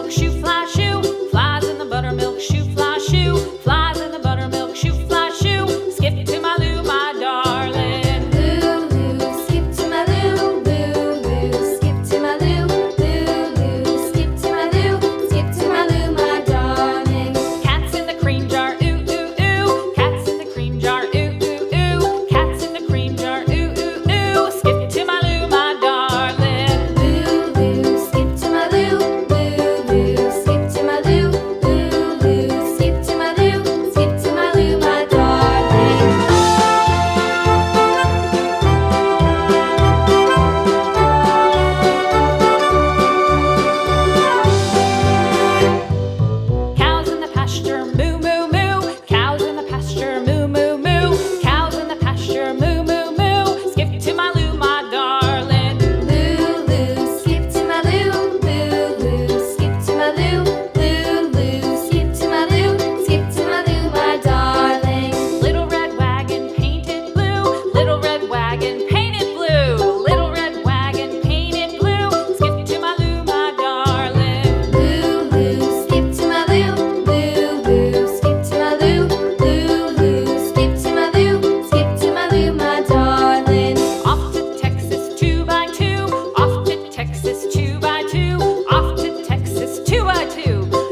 buttermilk shoe, fly shoe. Flies in the buttermilk shoe, fly shoe. Flies in the buttermilk shoe, fly shoe. Skip to my Lou, my darling. Lou, skip to my Lou, Lou, skip to my Lou, Lou, skip to my Lou, skip to my Lou, my darling. Cats in the cream jar, ooh, ooh, ooh. Cats in the cream jar, ooh, ooh, ooh. Cats in the cream jar, ooh, ooh, ooh. Skip to my Lou, my darling. Lou, skip to my Lou, Lou, skip to my Lou, Lou, skip to my Lou, skip to my Lou, my darling. Cows in the pasture, moo, moo, moo. Cows in the pasture, moo, moo, moo. Cows in the pasture, moo, moo, moo. Skip to my Lou, my darling. Lou, skip to my Lou, Lou, skip to my Lou, Lou, skip to my Lou, skip to my Lou, my darling. Little red wagon painted blue. Little red wagon painted blue. Little red wagon painted blue. Skip to my Lou, my darling. Lou, skip to my Lou, Lou, skip to my Lou, Lou, skip to my Lou, skip to my Lou, my darling. Off to Texas 2x2. Off to Texas 2x2. Off to Texas 2x2.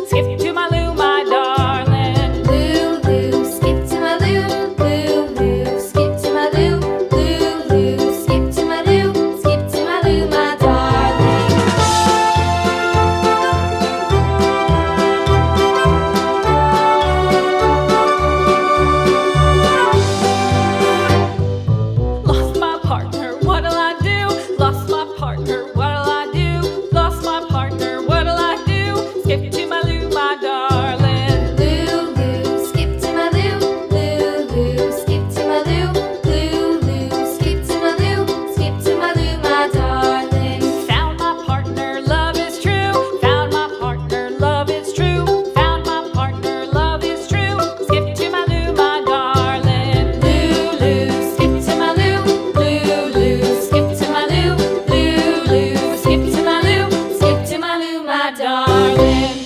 Skip to my Lou, my darling. Lou, skip to my Lou, Lou, skip to my Lou, Lou, skip to my Lou, skip to my Lou, my darling. Lost my partner, what'll I do? Lost my partner, what'll I do? Lost my partner, what'll I do? Skip to my Lou, my darling. Lou, skip to my Lou, Lou, skip to my Lou, Lou, skip to my Lou, skip to my Lou, my darling. Found my partner, love is true. Found my partner, love is true. Found my partner, love is true. Skip to my Lou, my darling. Lou, skip to my Lou, Lou, skip to my Lou, Lou, skip to my Lou, skip to my Lou, my darling.